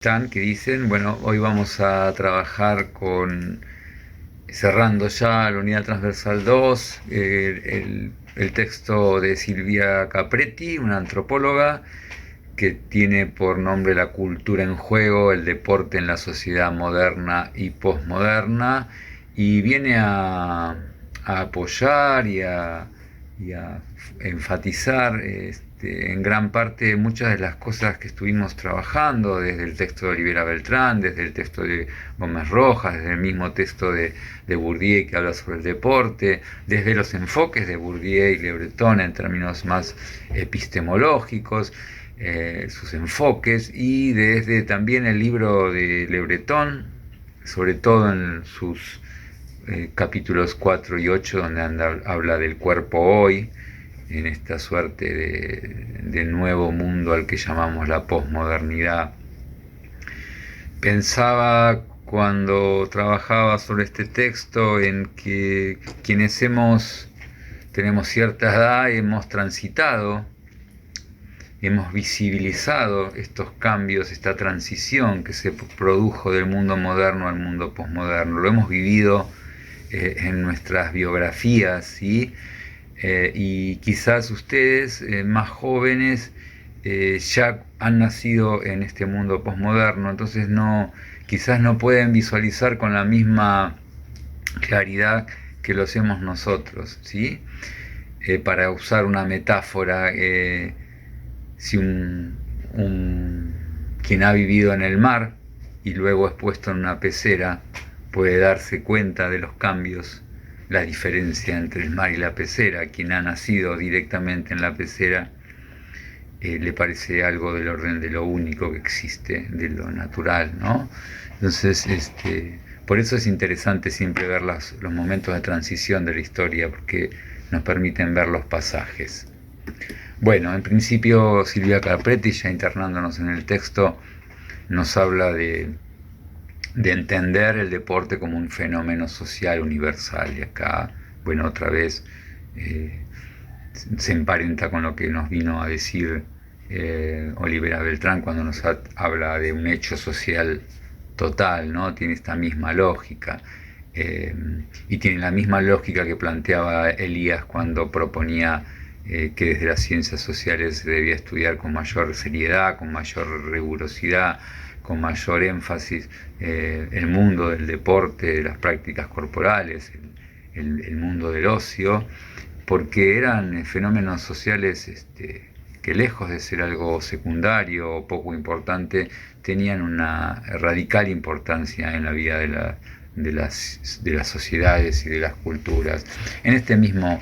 Están que dicen, bueno, hoy vamos a trabajar cerrando ya la unidad transversal 2, el texto de Silvia Capretti, una antropóloga que tiene por nombre La cultura en juego, el deporte en la sociedad moderna y posmoderna, y viene a apoyar y a enfatizar en gran parte muchas de las cosas que estuvimos trabajando, desde el texto de Olivera Beltrán, desde el texto de Gómez Rojas, desde el mismo texto de Bourdieu que habla sobre el deporte, desde los enfoques de Bourdieu y Le Breton en términos más epistemológicos, sus enfoques, y desde también el libro de Le Breton, sobre todo en sus capítulos 4 y 8, donde habla del cuerpo hoy, en esta suerte de nuevo mundo al que llamamos la posmodernidad. Pensaba cuando trabajaba sobre este texto en que quienes tenemos cierta edad, hemos transitado, hemos visibilizado estos cambios, esta transición que se produjo del mundo moderno al mundo posmoderno. Lo hemos vivido en nuestras biografías, ¿sí? Y quizás ustedes, más jóvenes, ya han nacido en este mundo posmoderno, entonces quizás no pueden visualizar con la misma claridad que lo hacemos nosotros, ¿sí? Para usar una metáfora, si quien ha vivido en el mar y luego es puesto en una pecera puede darse cuenta de los cambios, la diferencia entre el mar y la pecera. Quien ha nacido directamente en la pecera le parece algo del orden de lo único que existe, de lo natural, ¿no? Entonces, por eso es interesante siempre ver los momentos de transición de la historia, porque nos permiten ver los pasajes. Bueno, en principio Silvia Capretti, ya internándonos en el texto, nos habla de entender el deporte como un fenómeno social universal. Y acá, bueno, otra vez se emparenta con lo que nos vino a decir Olivera Beltrán cuando nos habla de un hecho social total, ¿no? Tiene esta misma lógica. Y tiene la misma lógica que planteaba Elías cuando proponía que desde las ciencias sociales se debía estudiar con mayor seriedad, con mayor rigurosidad, con mayor énfasis el mundo del deporte, de las prácticas corporales, el mundo del ocio, porque eran fenómenos sociales que, lejos de ser algo secundario o poco importante, tenían una radical importancia en la vida de las sociedades y de las culturas. En este mismo,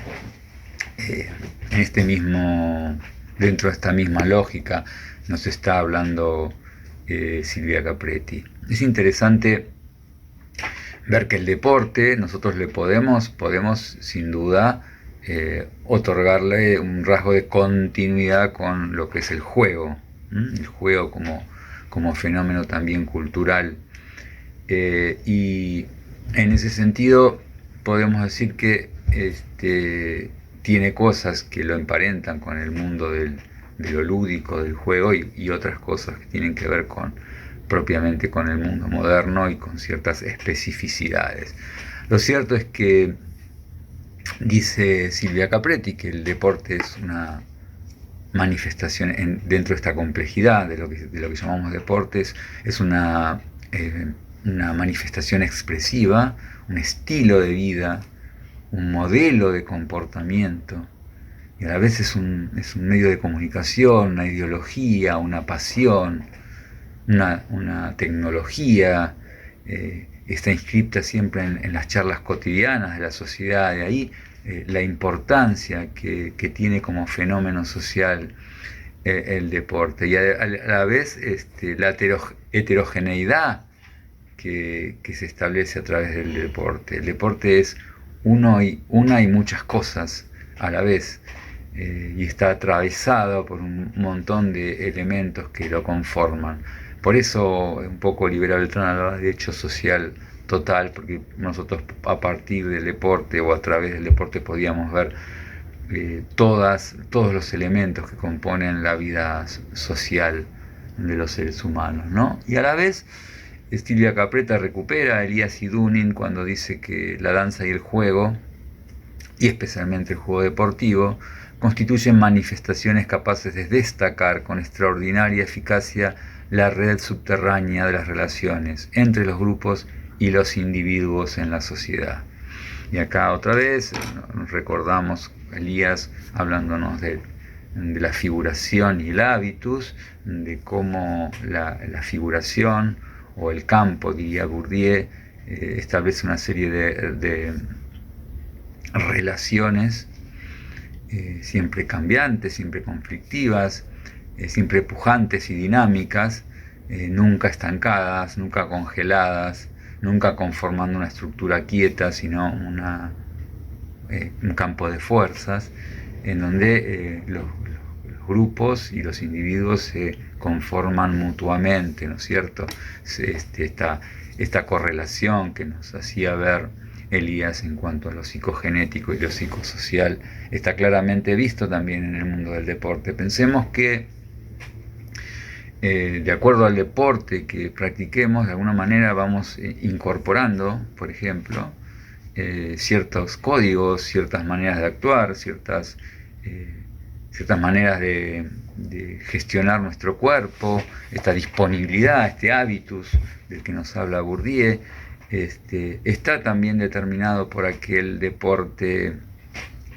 dentro de esta misma lógica, nos está hablando Silvia Capretti. Es interesante ver que el deporte nosotros le podemos sin duda otorgarle un rasgo de continuidad con lo que es el juego, el juego como fenómeno también cultural, y en ese sentido podemos decir que tiene cosas que lo emparentan con el mundo de lo lúdico del juego, y otras cosas que tienen que ver propiamente con el mundo moderno y con ciertas especificidades. Lo cierto es que dice Silvia Capretti que el deporte es una manifestación dentro de esta complejidad de lo que llamamos deportes, es una manifestación expresiva, un estilo de vida, un modelo de comportamiento, y a la vez es un medio de comunicación, una ideología, una pasión, una tecnología. Está inscripta siempre en las charlas cotidianas de la sociedad. De ahí la importancia que tiene como fenómeno social el deporte, y a la vez la heterogeneidad que se establece a través del deporte. El deporte es una y muchas cosas a la vez, y está atravesado por un montón de elementos que lo conforman. Por eso un poco Olivera Beltrán hablaba de hecho social total, porque nosotros a partir del deporte o a través del deporte podíamos ver todos los elementos que componen la vida social de los seres humanos, ¿no? Y a la vez, Silvia Capretta recupera a Elías y Dunin cuando dice que la danza y el juego, y especialmente el juego deportivo, constituyen manifestaciones capaces de destacar con extraordinaria eficacia la red subterránea de las relaciones entre los grupos y los individuos en la sociedad. Y acá otra vez nos recordamos Elías hablándonos de la figuración y el hábitus, de cómo la figuración o el campo, diría Bourdieu, establece una serie de relaciones siempre cambiantes, siempre conflictivas, siempre pujantes y dinámicas, nunca estancadas, nunca congeladas, nunca conformando una estructura quieta, sino un campo de fuerzas, en donde los grupos y los individuos se conforman mutuamente, ¿no es cierto? Esta correlación que nos hacía ver Elías en cuanto a lo psicogenético y lo psicosocial está claramente visto también en el mundo del deporte. Pensemos que de acuerdo al deporte que practiquemos, de alguna manera vamos incorporando, por ejemplo, ciertos códigos, ciertas maneras de actuar, ciertas maneras de gestionar nuestro cuerpo, esta disponibilidad, este hábitus del que nos habla Bourdieu, está también determinado por aquel deporte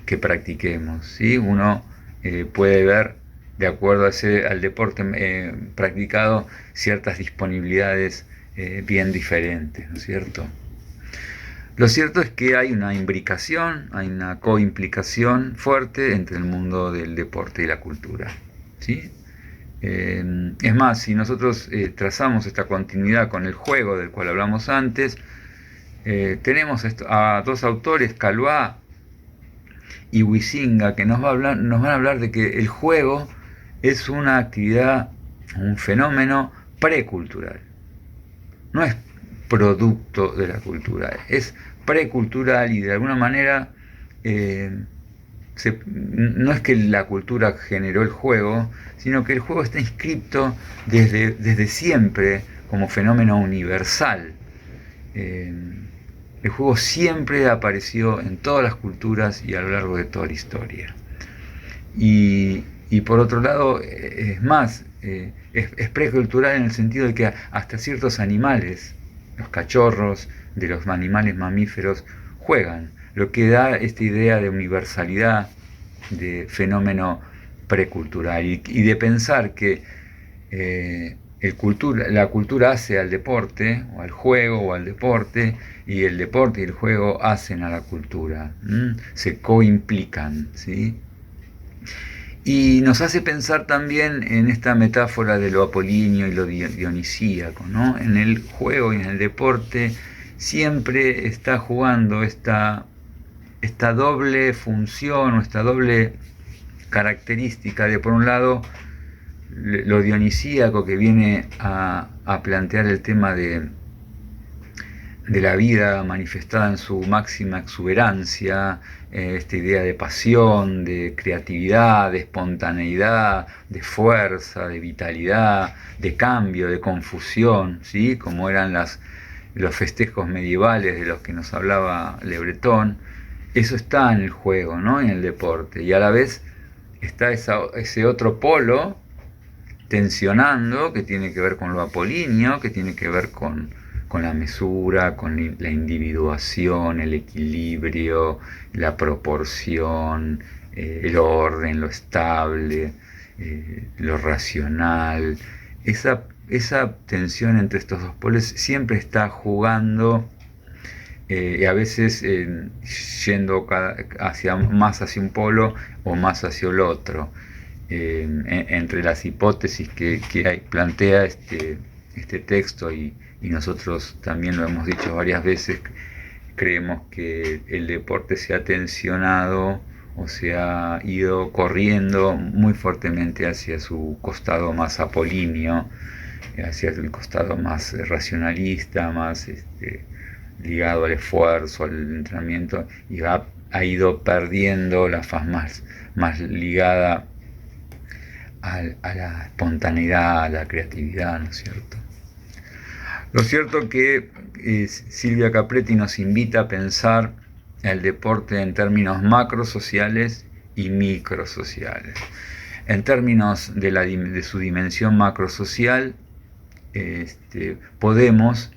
que practiquemos, ¿sí? Uno puede ver, de acuerdo al deporte practicado, ciertas disponibilidades bien diferentes, ¿no es cierto? Lo cierto es que hay una imbricación, hay una coimplicación fuerte entre el mundo del deporte y la cultura, ¿sí? Es más, si nosotros trazamos esta continuidad con el juego del cual hablamos antes, tenemos a dos autores, Calois y Huizinga, que nos van a hablar de que el juego es una actividad, un fenómeno precultural. No es producto de la cultura, es precultural y de alguna manera no es que la cultura generó el juego, sino que el juego está inscripto desde siempre como fenómeno universal. El juego siempre apareció en todas las culturas y a lo largo de toda la historia. Y por otro lado, es más, es precultural en el sentido de que hasta ciertos animales, los cachorros de los animales mamíferos, juegan, lo que da esta idea de universalidad, de fenómeno precultural, y de pensar que la cultura hace al deporte, o al juego, o al deporte, y el deporte y el juego hacen a la cultura, se coimplican, ¿sí? Y nos hace pensar también en esta metáfora de lo apolíneo y lo dionisíaco, ¿no? En el juego y en el deporte siempre está jugando esta doble función o esta doble característica de, por un lado, lo dionisíaco, que viene a plantear el tema de la vida manifestada en su máxima exuberancia, esta idea de pasión, de creatividad, de espontaneidad, de fuerza, de vitalidad, de cambio, de confusión, ¿sí? Como eran los festejos medievales de los que nos hablaba Le Breton. Eso está en el juego, ¿no? En el deporte, y a la vez está ese otro polo tensionando, que tiene que ver con lo apolíneo, que tiene que ver con la mesura, con la individuación, el equilibrio, la proporción, el orden, lo estable, lo racional. Esa tensión entre estos dos polos siempre está jugando, y a veces yendo más hacia un polo o más hacia el otro, entre las hipótesis que plantea este texto, y nosotros también lo hemos dicho varias veces. Creemos que el deporte se ha tensionado o se ha ido corriendo muy fuertemente hacia su costado más apolíneo, hacia el costado más racionalista, más ligado al esfuerzo, al entrenamiento, y ha ido perdiendo la faz más ligada a la espontaneidad, a la creatividad, ¿no es cierto? Lo cierto que Silvia Capretti nos invita a pensar el deporte en términos macrosociales y microsociales. En términos de su dimensión macrosocial, podemos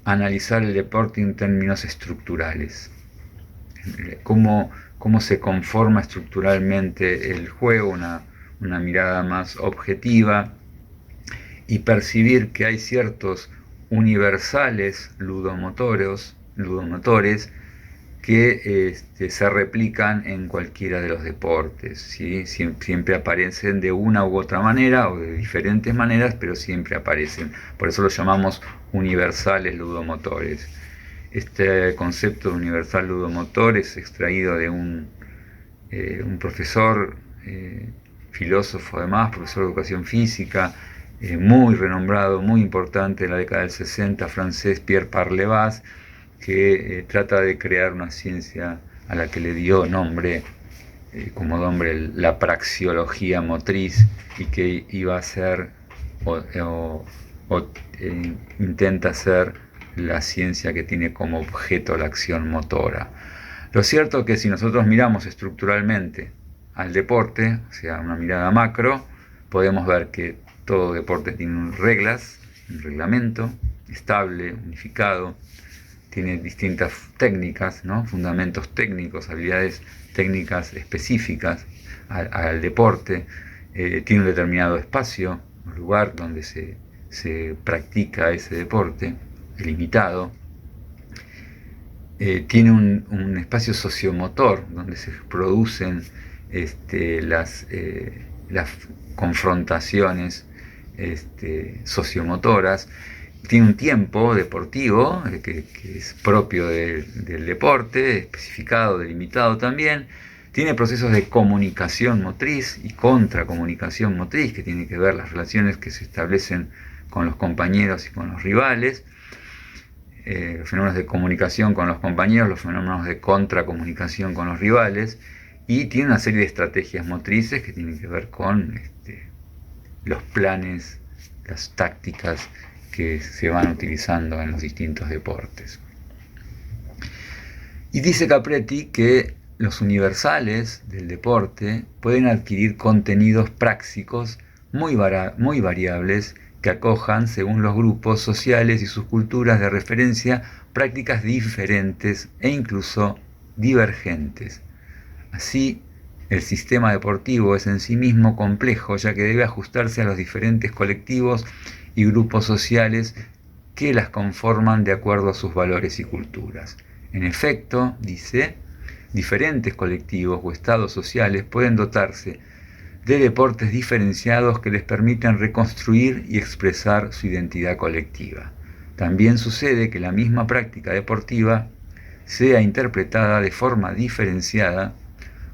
analizar el deporte en términos estructurales. Cómo se conforma estructuralmente el juego, una mirada más objetiva, y percibir que hay ciertos universales ludomotores que se replican en cualquiera de los deportes, ¿sí? Siempre aparecen de una u otra manera o de diferentes maneras, pero siempre aparecen. Por eso los llamamos universales ludomotores. Este concepto de universal ludomotor es extraído de un profesor, filósofo además, profesor de educación física, muy renombrado, muy importante en la década del 60, francés, Pierre Parlevas, que trata de crear una ciencia a la que le dio como nombre la praxiología motriz, y que iba a ser intenta ser la ciencia que tiene como objeto la acción motora. Lo cierto es que si nosotros miramos estructuralmente al deporte, o sea, una mirada macro, podemos ver que todo deporte tiene reglas, un reglamento estable, unificado, tiene distintas técnicas, ¿no? Fundamentos técnicos, habilidades técnicas específicas al deporte, tiene un determinado espacio, un lugar donde se practica ese deporte, limitado, tiene un espacio sociomotor donde se producen las confrontaciones sociomotoras, tiene un tiempo deportivo que es propio del deporte, especificado, delimitado también, tiene procesos de comunicación motriz y contracomunicación motriz, que tiene que ver las relaciones que se establecen con los compañeros y con los rivales, los fenómenos de comunicación con los compañeros, los fenómenos de contracomunicación con los rivales, y tiene una serie de estrategias motrices que tienen que ver con los planes, las tácticas que se van utilizando en los distintos deportes. Y dice Capretti que los universales del deporte pueden adquirir contenidos prácticos muy variables que acojan, según los grupos sociales y sus culturas de referencia, prácticas diferentes e incluso divergentes. Así, el sistema deportivo es en sí mismo complejo, ya que debe ajustarse a los diferentes colectivos y grupos sociales que las conforman de acuerdo a sus valores y culturas. En efecto, dice, diferentes colectivos o estados sociales pueden dotarse de deportes diferenciados que les permitan reconstruir y expresar su identidad colectiva. También sucede que la misma práctica deportiva sea interpretada de forma diferenciada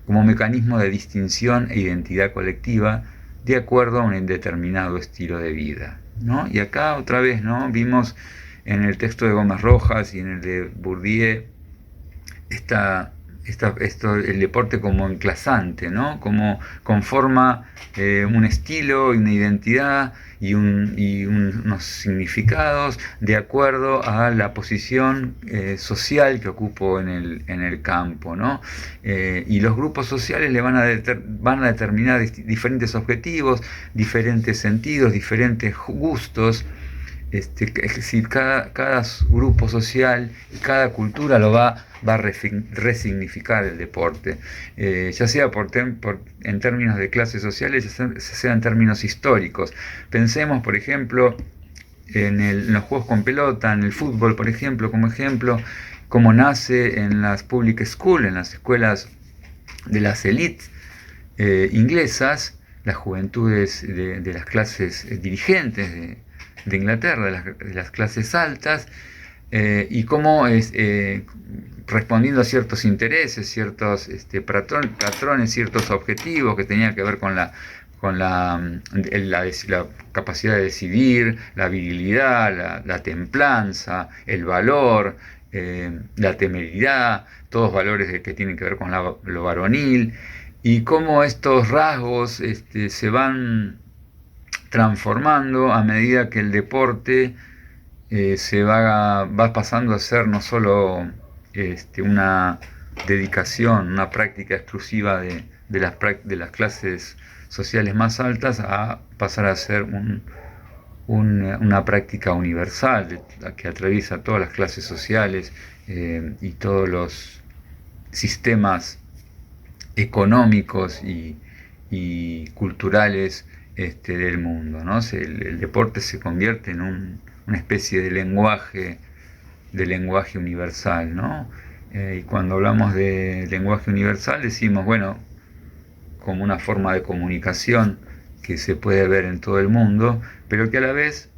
como mecanismo de distinción e identidad colectiva de acuerdo a un determinado estilo de vida, ¿no? Y acá otra vez, ¿no?, vimos en el texto de Gómez Rojas y en el de Bourdieu el deporte como enclasante, ¿no?, como conforma un estilo y una identidad y unos significados de acuerdo a la posición social que ocupo en el campo, ¿no? Y los grupos sociales le van a determinar diferentes objetivos, diferentes sentidos, diferentes gustos. Es decir, cada grupo social y cada cultura lo va a resignificar el deporte, ya sea en términos de clases sociales, ya sea en términos históricos. Pensemos, por ejemplo, en los juegos con pelota, en el fútbol, por ejemplo, cómo nace en las public schools, en las escuelas de las élites inglesas, las juventudes de las clases dirigentes de Inglaterra, de las clases altas, y cómo respondiendo a ciertos intereses, ciertos patrones, ciertos objetivos que tenían que ver con la capacidad de decidir, la virilidad, la templanza, el valor, la temeridad, todos valores que tienen que ver con lo varonil, y cómo estos rasgos se van transformando a medida que el deporte va pasando a ser no solo una dedicación, una práctica exclusiva de las clases sociales más altas, a pasar a ser una práctica universal que atraviesa todas las clases sociales y todos los sistemas económicos y culturales del mundo, ¿no? El deporte se convierte en una especie de lenguaje universal, ¿no? Y cuando hablamos de lenguaje universal decimos, bueno, como una forma de comunicación que se puede ver en todo el mundo, pero que a la vez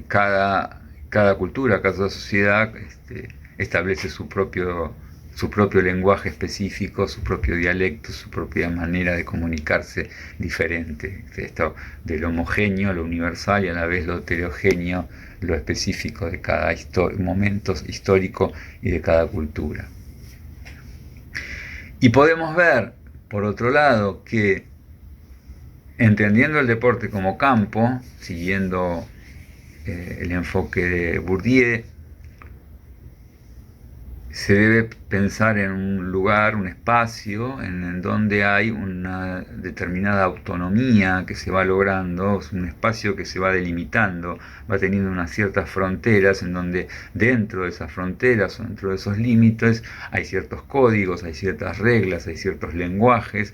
cada cultura, cada sociedad establece su propio lenguaje específico, su propio dialecto, su propia manera de comunicarse diferente. Esto del homogéneo, lo universal, y a la vez lo heterogéneo, lo específico de cada momento histórico y de cada cultura. Y podemos ver, por otro lado, que entendiendo el deporte como campo, siguiendo el enfoque de Bourdieu, se debe pensar en un lugar, un espacio, en donde hay una determinada autonomía que se va logrando, es un espacio que se va delimitando, va teniendo unas ciertas fronteras, en donde dentro de esas fronteras o dentro de esos límites hay ciertos códigos, hay ciertas reglas, hay ciertos lenguajes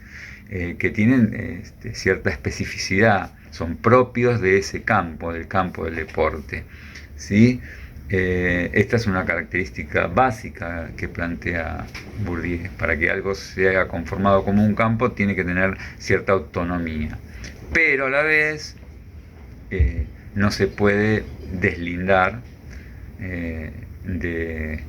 que tienen cierta especificidad, son propios de ese campo, del campo del deporte, ¿sí? Esta es una característica básica que plantea Bourdieu. Para que algo sea conformado como un campo tiene que tener cierta autonomía, pero a la vez no se puede deslindar de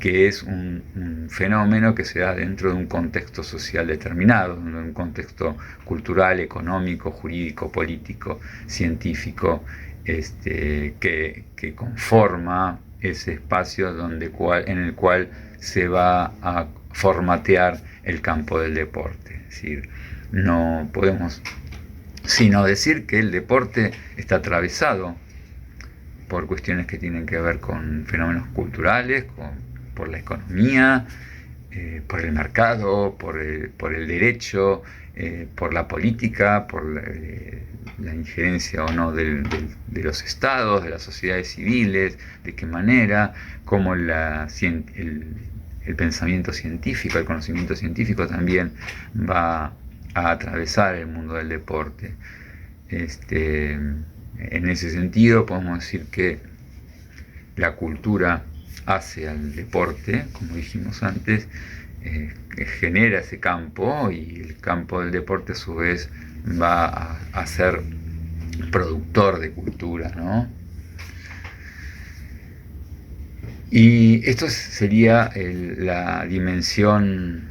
que es un fenómeno que se da dentro de un contexto social determinado, de un contexto cultural, económico, jurídico, político, científico, que conforma ese espacio en el cual se va a formatear el campo del deporte. Es decir, no podemos sino decir que el deporte está atravesado por cuestiones que tienen que ver con fenómenos culturales, por la economía, por el mercado, por el derecho, por la política, por la injerencia o no de los estados, de las sociedades civiles, de qué manera, cómo el pensamiento científico, el conocimiento científico también va a atravesar el mundo del deporte. En ese sentido podemos decir que la cultura hace al deporte, como dijimos antes, genera ese campo, y el campo del deporte a su vez va a ser productor de cultura, ¿no? Y esto sería la dimensión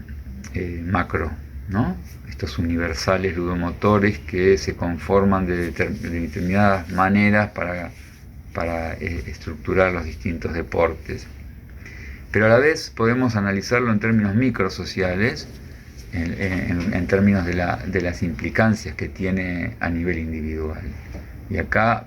macro, ¿no? Estos universales ludomotores que se conforman de determinadas maneras para estructurar los distintos deportes. Pero a la vez podemos analizarlo en términos microsociales, en términos de las implicancias que tiene a nivel individual. Y acá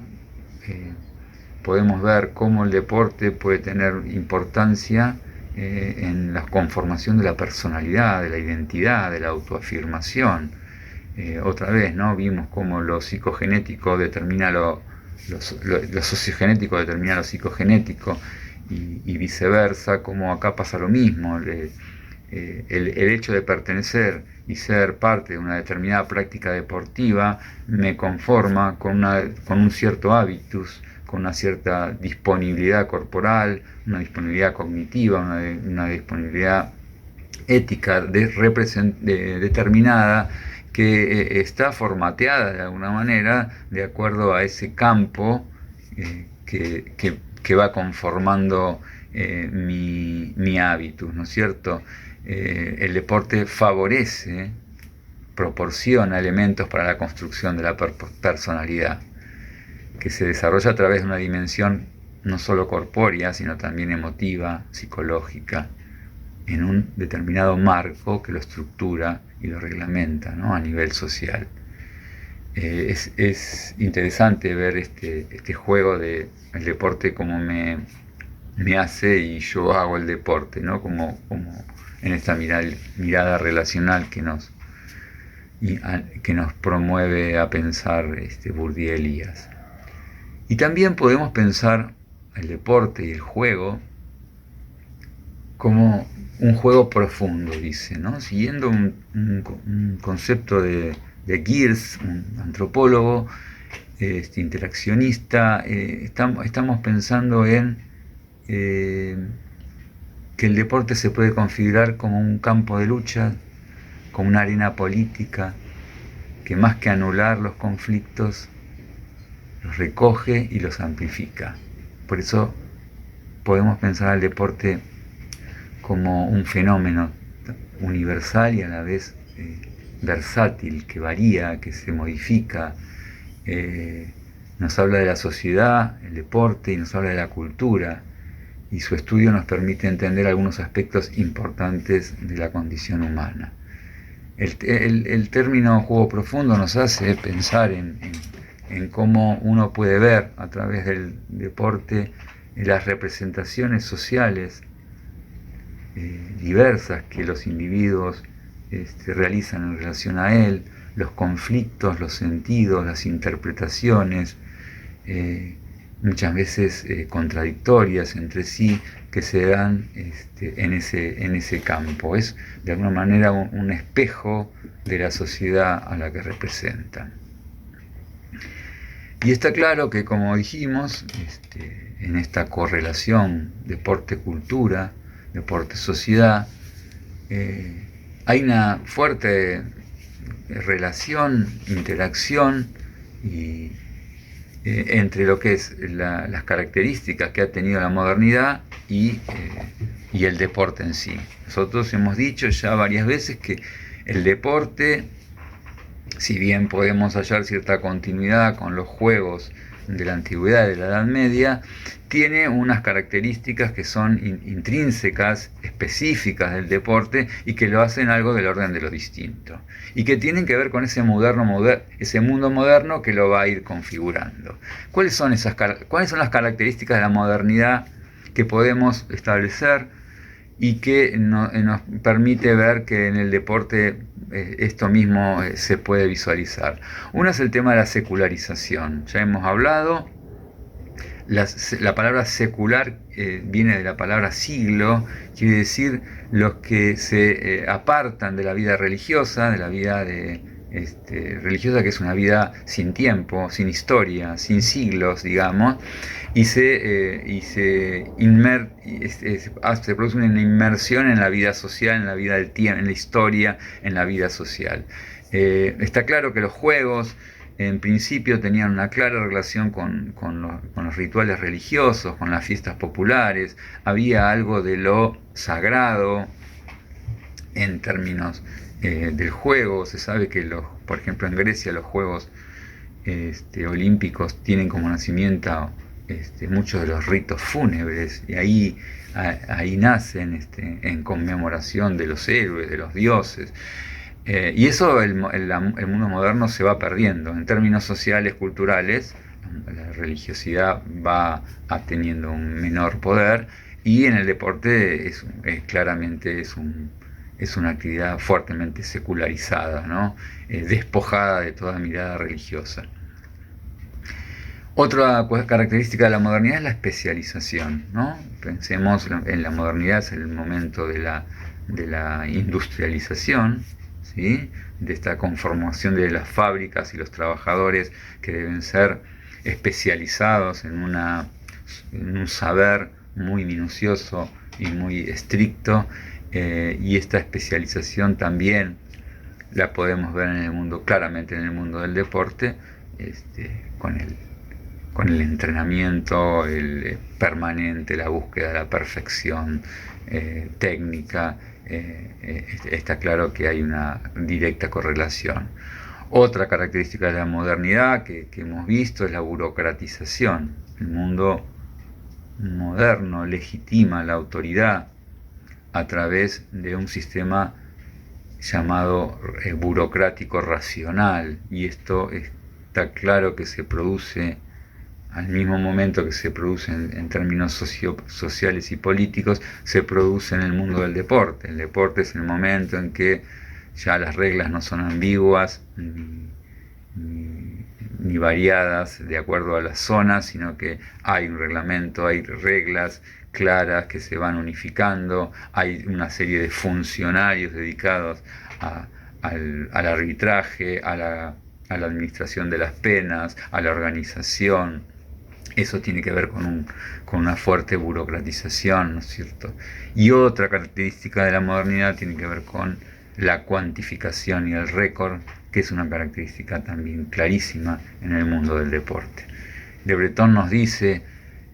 podemos ver cómo el deporte puede tener importancia en la conformación de la personalidad, de la identidad, de la autoafirmación. Otra vez, ¿no? Vimos cómo lo psicogenético determina lo sociogenético determina lo psicogenético, y viceversa, como acá pasa lo mismo. El hecho de pertenecer y ser parte de una determinada práctica deportiva me conforma con un cierto hábitus, con una cierta disponibilidad corporal, una disponibilidad cognitiva, una disponibilidad ética determinada, que está formateada de alguna manera de acuerdo a ese campo que va conformando mi hábitus, ¿no es cierto? El deporte proporciona elementos para la construcción de la personalidad, que se desarrolla a través de una dimensión no solo corpórea, sino también emotiva, psicológica, en un determinado marco que lo estructura y lo reglamenta, ¿no? A nivel social. Es interesante ver este juego de el deporte como me hace y yo hago el deporte, ¿no? Como en esta mirada relacional que nos promueve a pensar Bourdieu Elías. Y también podemos pensar el deporte y el juego como un juego profundo, dice, ¿no? Siguiendo un concepto de Gears, un antropólogo interaccionista, estamos pensando en que el deporte se puede configurar como un campo de lucha, como una arena política, que más que anular los conflictos, los recoge y los amplifica. Por eso podemos pensar al deporte como un fenómeno universal y a la vez versátil, que varía, que se modifica. Nos habla de la sociedad, el deporte, y nos habla de la cultura, y su estudio nos permite entender algunos aspectos importantes de la condición humana. El término juego profundo nos hace pensar en cómo uno puede ver a través del deporte las representaciones sociales diversas que los individuos realizan en relación a él, los conflictos, los sentidos, las interpretaciones, muchas veces contradictorias entre sí, que se dan en ese campo. Es de alguna manera un espejo de la sociedad a la que representan. Y está claro que, como dijimos, en esta correlación deporte-cultura, deporte-sociedad, hay una fuerte relación, interacción entre lo que es las características que ha tenido la modernidad y el deporte en sí. Nosotros hemos dicho ya varias veces que el deporte, si bien podemos hallar cierta continuidad con los juegos de la antigüedad, de la Edad Media, tiene unas características que son intrínsecas, específicas del deporte y que lo hacen algo del orden de lo distinto y que tienen que ver con ese mundo moderno que lo va a ir configurando. ¿Cuáles son las características de la modernidad que podemos establecer y que nos permite ver que en el deporte esto mismo se puede visualizar? Una es el tema de la secularización. Ya hemos hablado. La palabra secular viene de la palabra siglo, quiere decir los que se apartan de la vida religiosa, de la vida religiosa, que es una vida sin tiempo, sin historia, sin siglos, digamos, y se produce una inmersión en la vida social, en la vida del tiempo, en la historia, en la vida social. Está claro que los juegos en principio tenían una clara relación con los rituales religiosos, con las fiestas populares. Había algo de lo sagrado en términos del juego. Se sabe que, por ejemplo, en Grecia los Juegos Olímpicos tienen como nacimiento muchos de los ritos fúnebres, y ahí nacen en conmemoración de los héroes, de los dioses. Y eso el mundo moderno se va perdiendo. En términos sociales, culturales, la religiosidad va teniendo un menor poder, y en el deporte claramente es una actividad fuertemente secularizada, ¿no? Despojada de toda mirada religiosa. Otra característica de la modernidad es la especialización, ¿no? Pensemos en la modernidad, es el momento de la industrialización, ¿sí? De esta conformación de las fábricas y los trabajadores que deben ser especializados en un saber muy minucioso y muy estricto, y esta especialización también la podemos ver claramente en el mundo del deporte, con el entrenamiento permanente, la búsqueda de la perfección técnica. Está claro que hay una directa correlación. Otra característica de la modernidad que hemos visto es la burocratización. El mundo moderno legitima la autoridad a través de un sistema llamado burocrático racional, y esto está claro que se produce al mismo momento que se produce en términos sociales y políticos, se produce en el mundo del deporte. El deporte es el momento en que ya las reglas no son ambiguas ni variadas de acuerdo a las zonas, sino que hay un reglamento, hay reglas claras que se van unificando, hay una serie de funcionarios dedicados al arbitraje, a la administración de las penas, a la organización. Eso tiene que ver con una fuerte burocratización, ¿no es cierto? Y otra característica de la modernidad tiene que ver con la cuantificación y el récord, que es una característica también clarísima en el mundo del deporte. Le Breton nos dice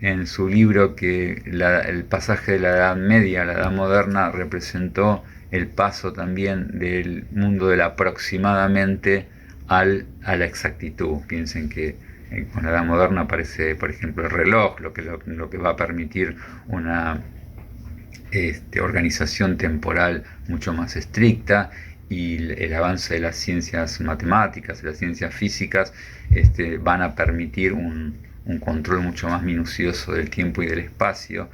en su libro que el pasaje de la Edad Media a la Edad Moderna representó el paso también del mundo del aproximadamente a la exactitud. Piensen que con la Edad Moderna aparece, por ejemplo, el reloj, lo que va a permitir una organización temporal mucho más estricta, y el avance de las ciencias matemáticas, de las ciencias físicas, van a permitir un control mucho más minucioso del tiempo y del espacio,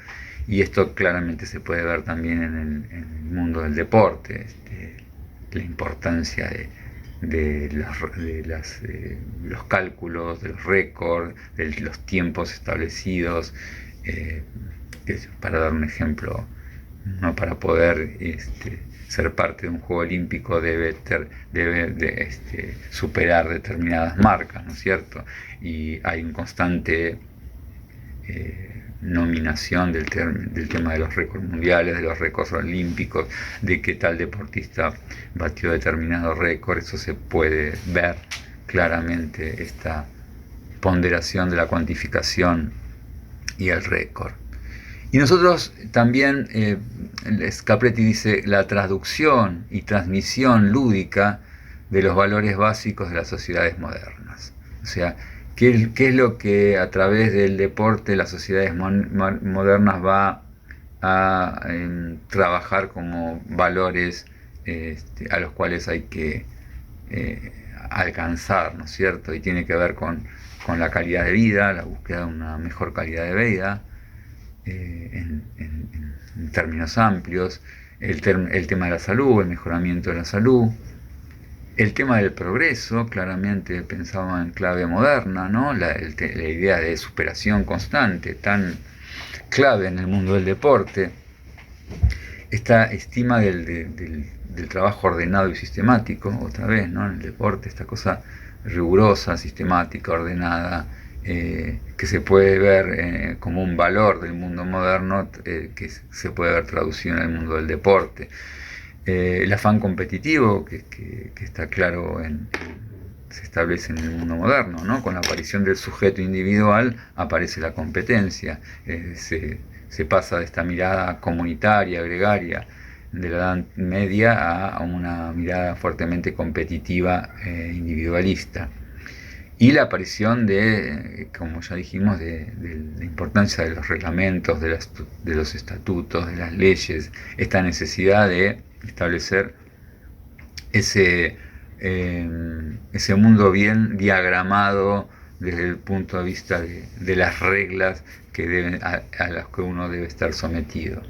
y esto claramente se puede ver también en el mundo del deporte, la importancia de los cálculos, de los récords, de los tiempos establecidos, para dar un ejemplo, ¿no? Para poder ser parte de un juego olímpico debe superar determinadas marcas, ¿no es cierto? Y hay un constante nominación del tema de los récords mundiales, de los récords olímpicos, de que tal deportista batió determinado récord. Eso se puede ver claramente, esta ponderación de la cuantificación y el récord. Y nosotros también, Capretti dice, la traducción y transmisión lúdica de los valores básicos de las sociedades modernas. O sea, ¿qué es lo que a través del deporte las sociedades modernas va a trabajar como valores a los cuales hay que alcanzar, ¿no es cierto? Y tiene que ver con la calidad de vida, la búsqueda de una mejor calidad de vida, en términos amplios, el tema de la salud, el mejoramiento de la salud, el tema del progreso, claramente pensaba en clave moderna, ¿no? La idea de superación constante, tan clave en el mundo del deporte, esta estima del trabajo ordenado y sistemático, otra vez, ¿no? En el deporte, esta cosa rigurosa, sistemática, ordenada, que se puede ver como un valor del mundo moderno, que se puede ver traducido en el mundo del deporte. El afán competitivo, que está claro, se establece en el mundo moderno, ¿no? Con la aparición del sujeto individual aparece la competencia, se pasa de esta mirada comunitaria, gregaria, de la Edad Media a una mirada fuertemente competitiva, individualista. Y la aparición como ya dijimos, de la importancia de los reglamentos, de los estatutos, de las leyes, esta necesidad de establecer ese mundo bien diagramado desde el punto de vista de las reglas a las que uno debe estar sometido.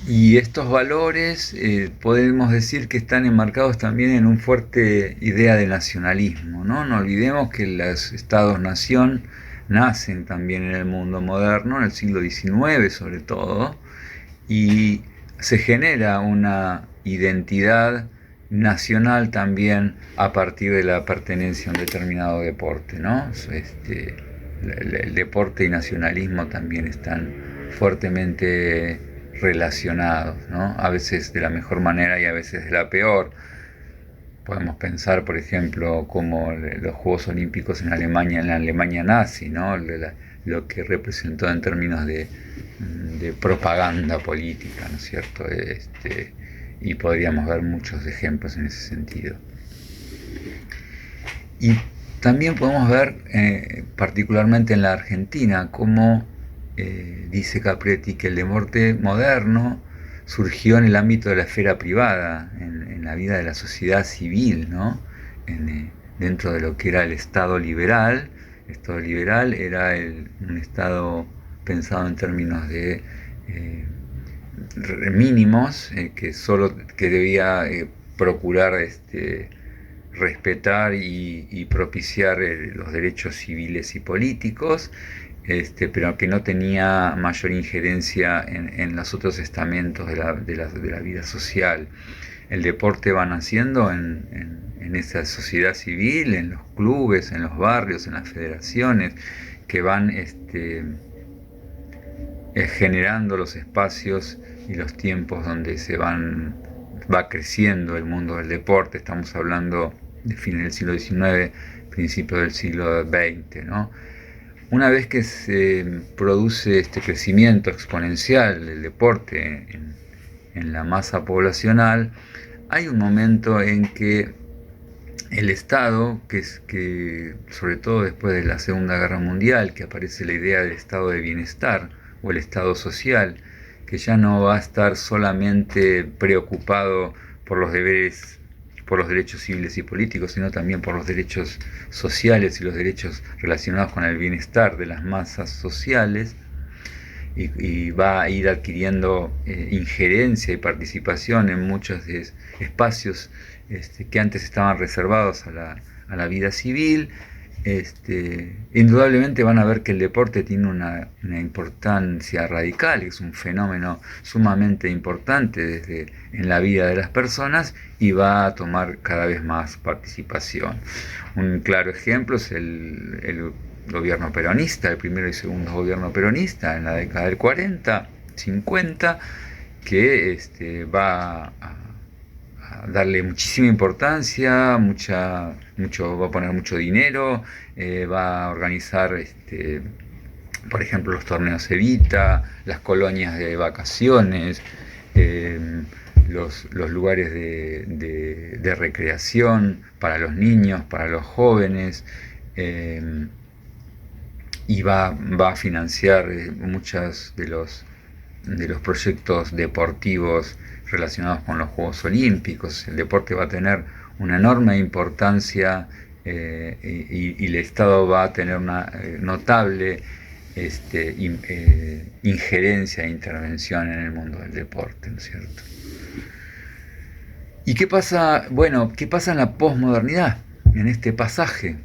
Y estos valores podemos decir que están enmarcados también en una fuerte idea de nacionalismo, ¿no? No olvidemos que los estados-nación nacen también en el mundo moderno, en el siglo XIX sobre todo, y se genera una identidad nacional también a partir de la pertenencia a un determinado deporte, ¿no? El deporte y nacionalismo también están fuertemente relacionados, ¿no? A veces de la mejor manera y a veces de la peor. Podemos pensar, por ejemplo, como los Juegos Olímpicos en la Alemania nazi, ¿no? Lo que representó en términos de propaganda política, ¿no es cierto? Y podríamos ver muchos ejemplos en ese sentido. Y también podemos ver, particularmente en la Argentina, cómo dice Capretti que el deporte moderno surgió en el ámbito de la esfera privada, en la vida de la sociedad civil, ¿no? Dentro de lo que era el Estado liberal. El Estado liberal era un Estado pensado en términos de mínimos, que debía procurar respetar y propiciar los derechos civiles y políticos, pero que no tenía mayor injerencia en los otros estamentos de la vida social. El deporte va naciendo en esa sociedad civil, en los clubes, en los barrios, en las federaciones, que van generando los espacios y los tiempos donde va creciendo el mundo del deporte. Estamos hablando de fines del siglo XIX, principios del siglo XX, ¿no? Una vez que se produce este crecimiento exponencial del deporte en la masa poblacional, hay un momento en que el Estado, que sobre todo después de la Segunda Guerra Mundial, que aparece la idea del estado de bienestar o el estado social, que ya no va a estar solamente preocupado por los deberes, por los derechos civiles y políticos, sino también por los derechos sociales y los derechos relacionados con el bienestar de las masas sociales, y va a ir adquiriendo injerencia y participación en muchos espacios que antes estaban reservados a la vida civil. Indudablemente van a ver que el deporte tiene una importancia radical, es un fenómeno sumamente importante en la vida de las personas, y va a tomar cada vez más participación. Un claro ejemplo es el gobierno peronista, el primero y segundo gobierno peronista en la década del 40, 50, que va a darle muchísima importancia, va a poner mucho dinero, va a organizar, por ejemplo, los torneos Evita, las colonias de vacaciones, los lugares de recreación para los niños, para los jóvenes, y va a financiar muchos de los proyectos deportivos relacionados con los Juegos Olímpicos. El deporte va a tener una enorme importancia, y el Estado va a tener una notable injerencia e intervención en el mundo del deporte, ¿no es cierto? ¿Y qué pasa? Bueno, ¿qué pasa en la posmodernidad, en este pasaje?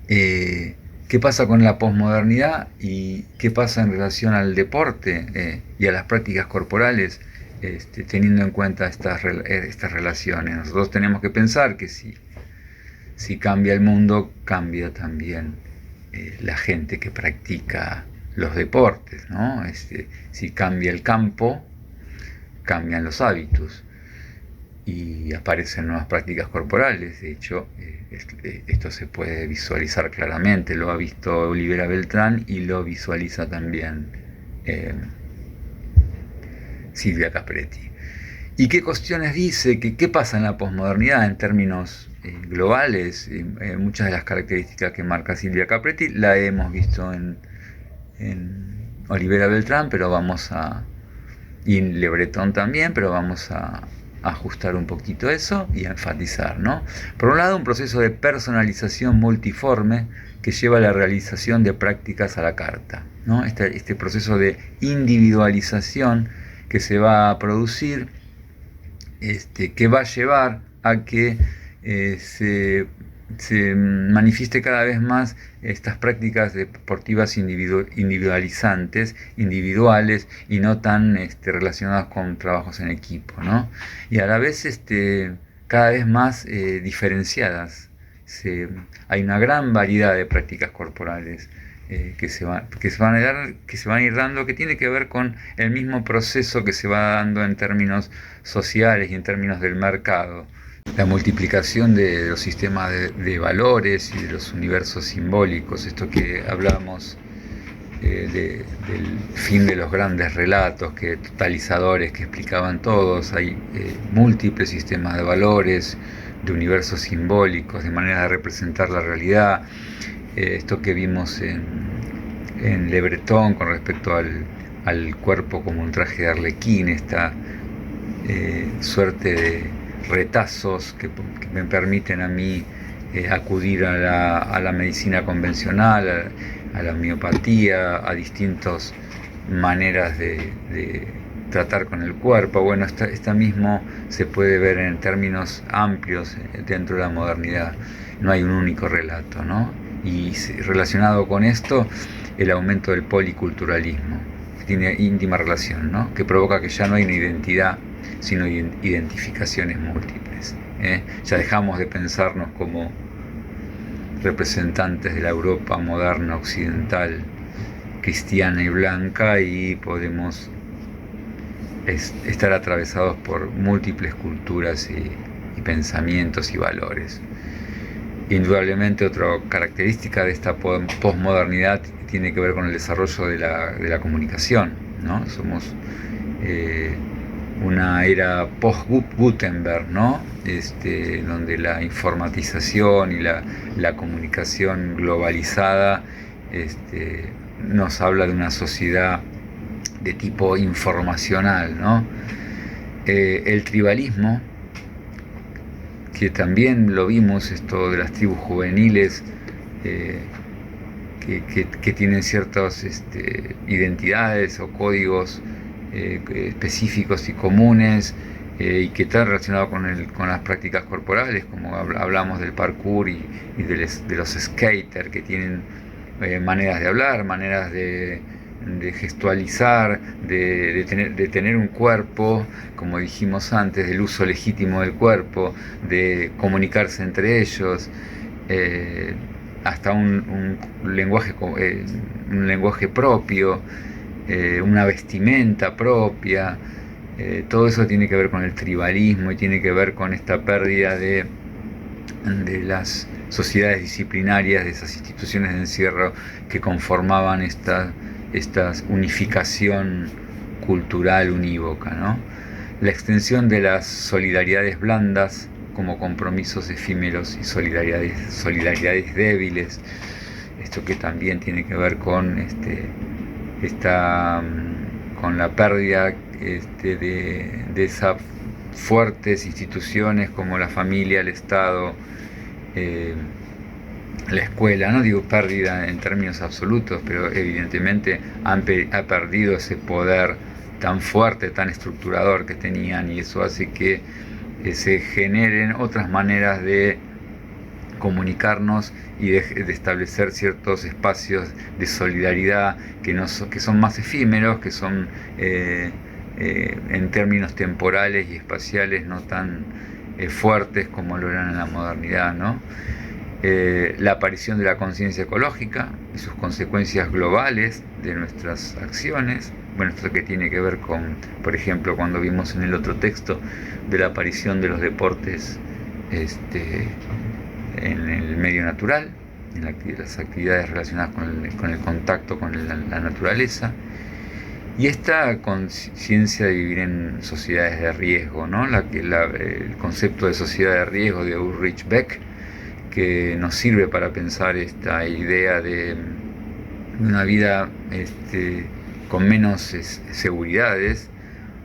¿Qué pasa con la posmodernidad y qué pasa en relación al deporte y a las prácticas corporales, teniendo en cuenta estas relaciones? Nosotros tenemos que pensar que si cambia el mundo, cambia también la gente que practica los deportes, ¿no? Si cambia el campo, cambian los hábitos y aparecen nuevas prácticas corporales. De hecho, esto se puede visualizar claramente, lo ha visto Olivera Beltrán y lo visualiza también Silvia Capretti. ¿Y qué cuestiones dice? ¿Qué pasa en la posmodernidad en términos globales? Muchas de las características que marca Silvia Capretti la hemos visto en Olivera Beltrán, y en Le Breton también, pero vamos a ajustar un poquito eso y a enfatizar, ¿no? Por un lado, un proceso de personalización multiforme que lleva a la realización de prácticas a la carta, ¿no? Este proceso de individualización que se va a producir, que va a llevar a que se manifieste cada vez más estas prácticas deportivas individualizantes, individuales, y no tan relacionadas con trabajos en equipo, ¿no? Y a la vez cada vez más diferenciadas. Hay una gran variedad de prácticas corporales que se van a ir dando, que tiene que ver con el mismo proceso que se va dando en términos sociales y en términos del mercado. La multiplicación de los sistemas de valores y de los universos simbólicos, esto que hablamos del fin de los grandes relatos totalizadores que explicaban todos. Hay múltiples sistemas de valores, de universos simbólicos, de manera de representar la realidad. Esto que vimos en Le Breton con respecto al cuerpo como un traje de arlequín, esta suerte de retazos que me permiten a mí acudir a la medicina convencional, a la homeopatía, a distintas maneras de tratar con el cuerpo. Bueno, esta mismo se puede ver en términos amplios dentro de la modernidad. No hay un único relato, ¿no? Y relacionado con esto, el aumento del policulturalismo, que tiene íntima relación, ¿no? Que provoca que ya no hay una identidad, sino identificaciones múltiples. Ya dejamos de pensarnos como representantes de la Europa moderna, occidental, cristiana y blanca, y podemos estar atravesados por múltiples culturas y pensamientos y valores. Indudablemente otra característica de esta posmodernidad tiene que ver con el desarrollo de la comunicación, ¿no? Somos una era post-Gutenberg, ¿no? Donde la informatización y la comunicación globalizada nos habla de una sociedad de tipo informacional, ¿no? El tribalismo, que también lo vimos, esto de las tribus juveniles que tienen ciertas identidades o códigos específicos y comunes, y que están relacionados con las prácticas corporales, como hablamos del parkour y de los skaters, que tienen maneras de hablar, maneras de gestualizar, de tener un cuerpo, como dijimos antes, del uso legítimo del cuerpo, de comunicarse entre ellos, hasta un lenguaje propio, una vestimenta propia. Todo eso tiene que ver con el tribalismo y tiene que ver con esta pérdida de las sociedades disciplinarias, de esas instituciones de encierro que conformaban esta unificación cultural unívoca, ¿no? La extensión de las solidaridades blandas como compromisos efímeros y solidaridades débiles, esto que también tiene que ver con con la pérdida de esas fuertes instituciones como la familia, el Estado, la escuela. No digo pérdida en términos absolutos, pero evidentemente ha perdido ese poder tan fuerte, tan estructurador que tenían, y eso hace que se generen otras maneras de comunicarnos y de establecer ciertos espacios de solidaridad que son más efímeros, que son en términos temporales y espaciales no tan fuertes como lo eran en la modernidad, ¿no? La aparición de la conciencia ecológica y sus consecuencias globales de nuestras acciones. Bueno, esto que tiene que ver con, por ejemplo, cuando vimos en el otro texto de la aparición de los deportes en el medio natural, en las actividades relacionadas con el contacto con la naturaleza, y esta conciencia de vivir en sociedades de riesgo, ¿no? El concepto de sociedad de riesgo de Ulrich Beck, que nos sirve para pensar esta idea de una vida con menos seguridades,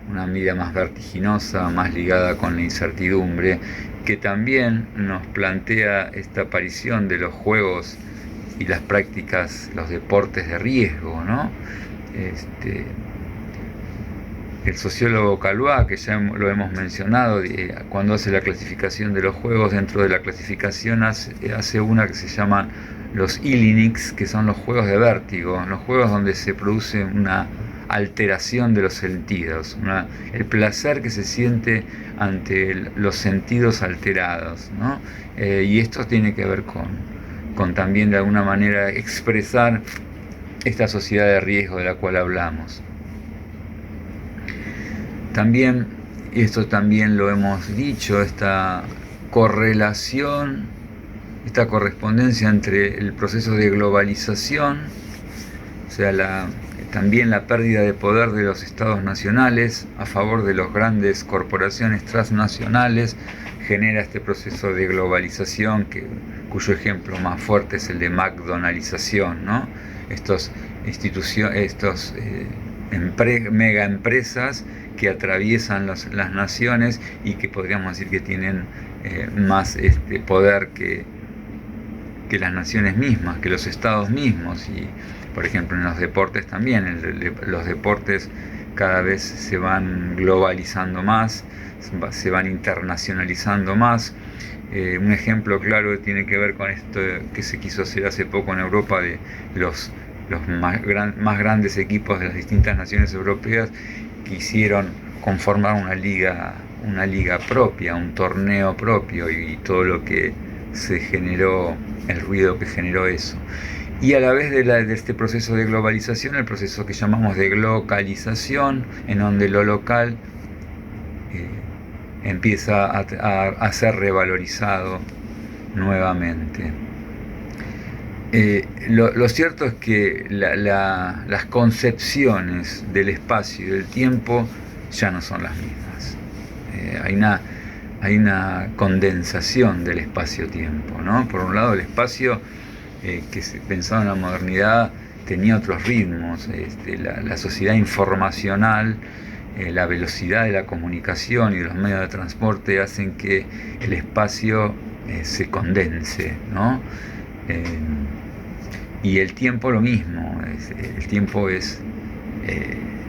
una vida más vertiginosa, más ligada con la incertidumbre, que también nos plantea esta aparición de los juegos y las prácticas, los deportes de riesgo, ¿no? El sociólogo Calois, que ya lo hemos mencionado, cuando hace la clasificación de los juegos, dentro de la clasificación hace una que se llama los Illinics, que son los juegos de vértigo, los juegos donde se produce una alteración de los sentidos, el placer que se siente ante los sentidos alterados, ¿no? Y esto tiene que ver con también de alguna manera expresar esta sociedad de riesgo de la cual hablamos. También, y esto también lo hemos dicho, esta correlación, esta correspondencia entre el proceso de globalización, o sea, también la pérdida de poder de los estados nacionales a favor de las grandes corporaciones transnacionales, genera este proceso de globalización cuyo ejemplo más fuerte es el de McDonaldización, ¿no? Estos mega empresas que atraviesan las naciones y que podríamos decir que tienen más poder que las naciones mismas, que los estados mismos. Y por ejemplo en los deportes también, los deportes cada vez se van globalizando más, se van internacionalizando más. Un ejemplo claro tiene que ver con esto que se quiso hacer hace poco en Europa, de los más grandes equipos de las distintas naciones europeas quisieron conformar una liga propia, un torneo propio, y todo lo que se generó, el ruido que generó eso. Y a la vez de este proceso de globalización, el proceso que llamamos de glocalización, en donde lo local empieza a ser revalorizado nuevamente. Lo cierto es que las concepciones del espacio y del tiempo ya no son las mismas. Hay una condensación del espacio-tiempo, ¿no? Por un lado, el espacio que se pensaba en la modernidad tenía otros ritmos. La sociedad informacional, la velocidad de la comunicación y de los medios de transporte hacen que el espacio se condense, ¿no? Y el tiempo lo mismo. El tiempo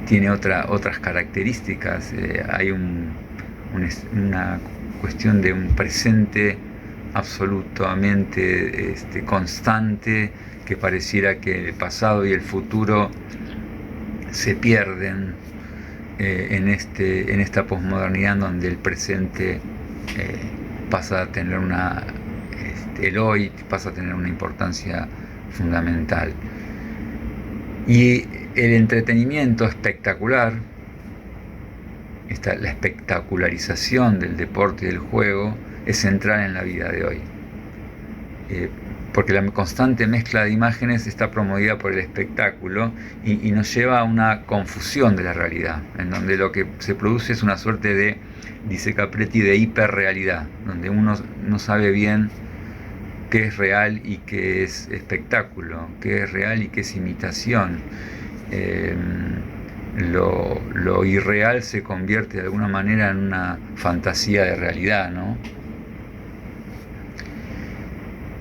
tiene otras características. Hay una cuestión de un presente absolutamente constante, que pareciera que el pasado y el futuro se pierden en esta posmodernidad, donde el presente pasa a tener el hoy pasa a tener una importancia fundamental. Y el entretenimiento espectacular, la espectacularización del deporte y del juego, es central en la vida de hoy, porque la constante mezcla de imágenes está promovida por el espectáculo y nos lleva a una confusión de la realidad, en donde lo que se produce es una suerte de, dice Capretti, de hiperrealidad, donde uno no sabe bien qué es real y qué es espectáculo, qué es real y qué es imitación. Lo irreal se convierte de alguna manera en una fantasía de realidad, ¿no?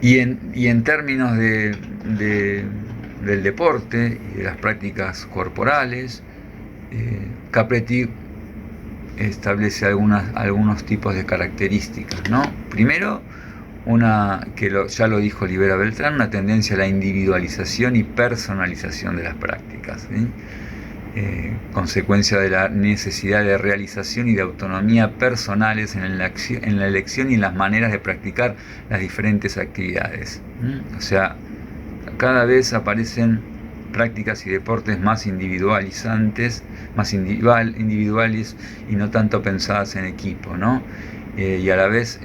Y en términos del deporte y de las prácticas corporales, Capretti establece algunos tipos de características, ¿no? Primero, ya lo dijo Olivera Beltrán, una tendencia a la individualización y personalización de las prácticas, ¿sí? Consecuencia de la necesidad de realización y de autonomía personales en la elección y en las maneras de practicar las diferentes actividades. O sea, cada vez aparecen prácticas y deportes más individualizantes, más individuales y no tanto pensadas en equipo, ¿no? Y a la vez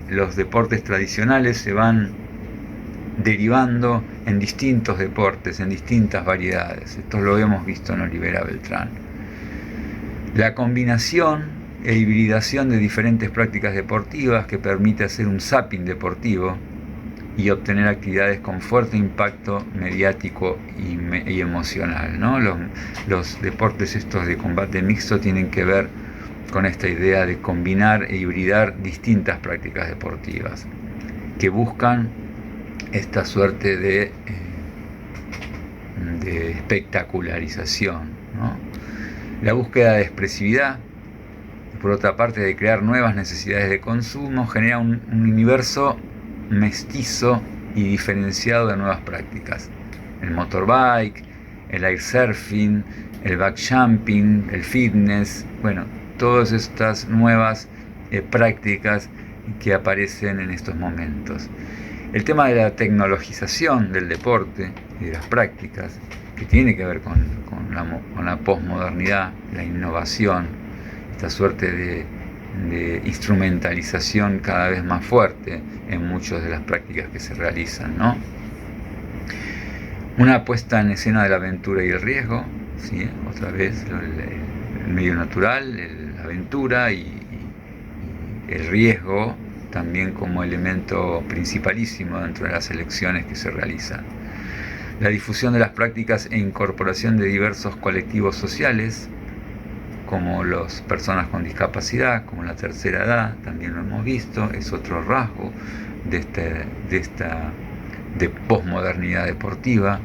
los deportes tradicionales se van derivando en distintos deportes, en distintas variedades. Esto lo hemos visto en Olivera Beltrán. La combinación e hibridación de diferentes prácticas deportivas que permite hacer un zapping deportivo y obtener actividades con fuerte impacto mediático y emocional, ¿no? Los deportes estos de combate mixto tienen que ver con esta idea de combinar e hibridar distintas prácticas deportivas que buscan esta suerte de espectacularización, ¿no? La búsqueda de expresividad, por otra parte, de crear nuevas necesidades de consumo, genera un universo mestizo y diferenciado de nuevas prácticas. El motorbike, el air surfing, el backjumping, el fitness, bueno, todas estas nuevas prácticas que aparecen en estos momentos. El tema de la tecnologización del deporte y de las prácticas, que tiene que ver con la posmodernidad, la innovación, esta suerte de instrumentalización cada vez más fuerte en muchas de las prácticas que se realizan, ¿no? Una puesta en escena de la aventura y el riesgo, ¿sí? Otra vez el medio natural, la aventura y el riesgo también como elemento principalísimo dentro de las elecciones que se realizan. la difusión de las prácticas e incorporación de diversos colectivos sociales, como las personas con discapacidad, como la tercera edad, también lo hemos visto, es otro rasgo de posmodernidad deportiva.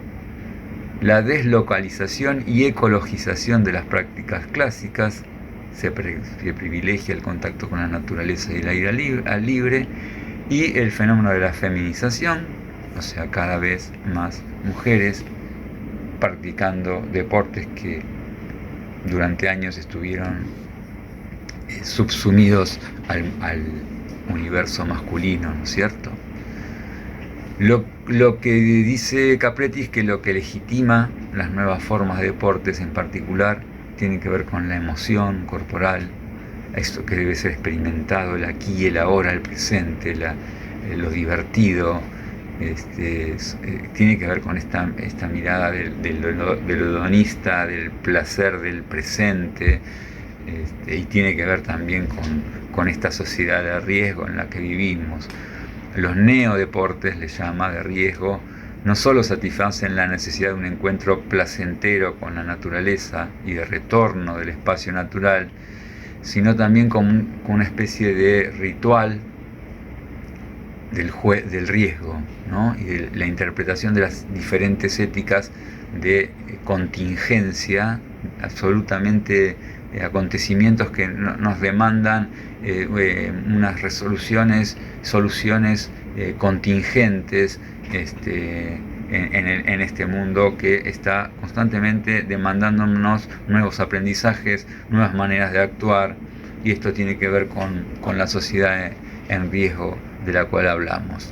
La deslocalización y ecologización de las prácticas clásicas, se privilegia el contacto con la naturaleza y el aire libre, y el fenómeno de la feminización, o sea, cada vez más mujeres practicando deportes que durante años estuvieron subsumidos al universo masculino, ¿no es cierto? Lo que dice Capretti es que lo que legitima las nuevas formas de deportes en particular tiene que ver con la emoción corporal, esto que debe ser experimentado, el aquí y el ahora, el presente, lo divertido, tiene que ver con esta mirada del hedonista, del placer del presente, y tiene que ver también con esta sociedad de riesgo en la que vivimos. Los neodeportes, le llama, de riesgo, no solo satisfacen la necesidad de un encuentro placentero con la naturaleza y de retorno del espacio natural, sino también con una especie de ritual del riesgo, ¿no? Y de la interpretación de las diferentes éticas de contingencia, absolutamente acontecimientos que nos demandan unas soluciones contingentes en este mundo que está constantemente demandándonos nuevos aprendizajes, nuevas maneras de actuar, y esto tiene que ver con la sociedad en riesgo de la cual hablamos.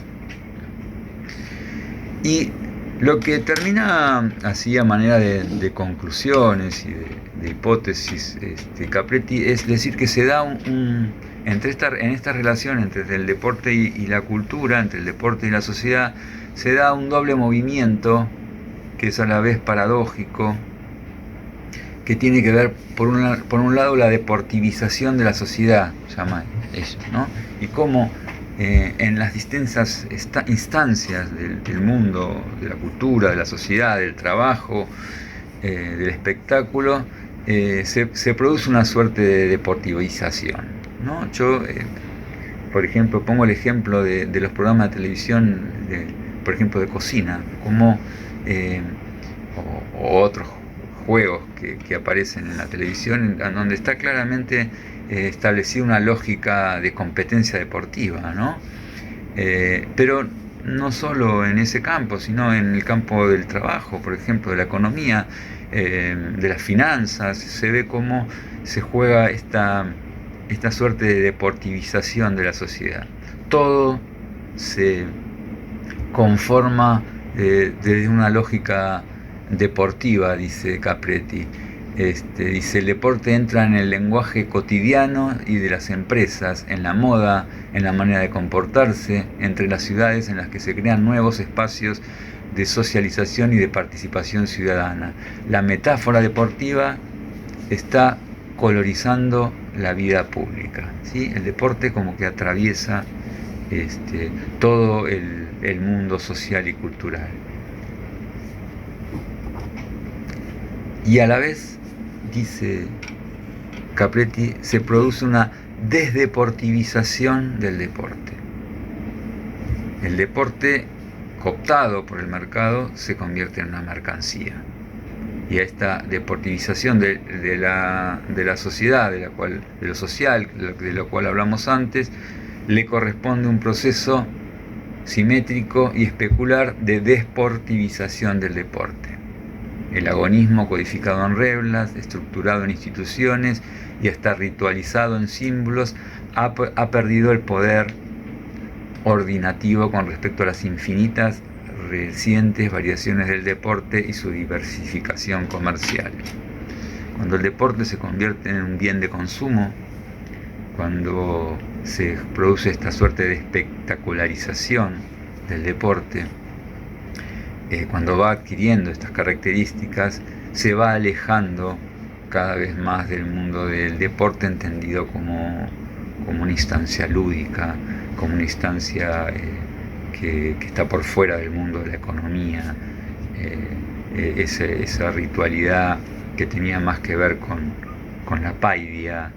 Y lo que termina así a manera de conclusiones y de hipótesis Capretti es decir que se da en esta relación entre el deporte y la cultura, entre el deporte y la sociedad, se da un doble movimiento que es a la vez paradójico, que tiene que ver por un lado la deportivización de la sociedad, llama eso, ¿no? Y cómo en las distintas instancias del mundo, de la cultura, de la sociedad, del trabajo, del espectáculo, se produce una suerte de deportivización, ¿no? Yo, por ejemplo, pongo el ejemplo de los programas de televisión, por ejemplo, de cocina, como, o otros juegos que aparecen en la televisión, en donde está claramente establecida una lógica de competencia deportiva, ¿no? Pero no solo en ese campo, sino en el campo del trabajo, por ejemplo, de la economía, de las finanzas, se ve cómo se juega esta suerte de deportivización de la sociedad. Todo se conforma desde una lógica deportiva, dice Capretti. Dice, el deporte entra en el lenguaje cotidiano y de las empresas, en la moda, en la manera de comportarse, entre las ciudades en las que se crean nuevos espacios de socialización y de participación ciudadana. La metáfora deportiva está colorizando la vida pública, ¿sí? El deporte como que atraviesa todo el mundo social y cultural. Y a la vez, dice Capretti, se produce una desdeportivización del deporte. El deporte, cooptado por el mercado, se convierte en una mercancía. Y a esta deportivización de la sociedad, de lo social, de lo cual hablamos antes, le corresponde un proceso simétrico y especular de desportivización del deporte. El agonismo codificado en reglas, estructurado en instituciones y hasta ritualizado en símbolos, ha perdido el poder ordinativo con respecto a las infinitas recientes variaciones del deporte y su diversificación comercial. Cuando el deporte se convierte en un bien de consumo, cuando se produce esta suerte de espectacularización del deporte, cuando va adquiriendo estas características, se va alejando cada vez más del mundo del deporte entendido como una instancia lúdica, como una instancia que está por fuera del mundo de la economía, esa ritualidad que tenía más que ver con la paidia,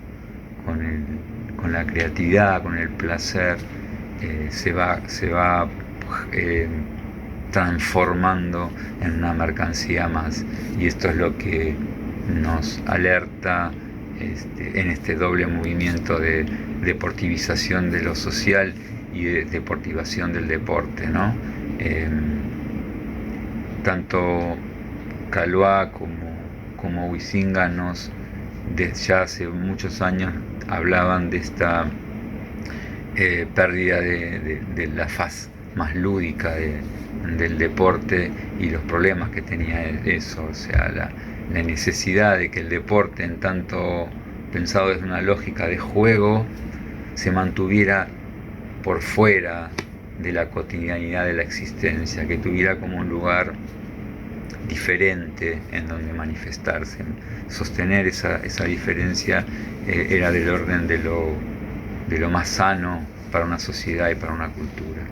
con la creatividad, con el placer, se va transformando en una mercancía más. Y esto es lo que nos alerta en este doble movimiento de deportivización de lo social y de deportivación del deporte, ¿no? Tanto Calvá como Huizinga ya hace muchos años hablaban de esta pérdida de la faz más lúdica del deporte y los problemas que tenía eso, o sea, la necesidad de que el deporte, en tanto pensado desde una lógica de juego, se mantuviera por fuera de la cotidianidad de la existencia, que tuviera como un lugar diferente en donde manifestarse. Sostener esa diferencia era del orden de lo más sano para una sociedad y para una cultura.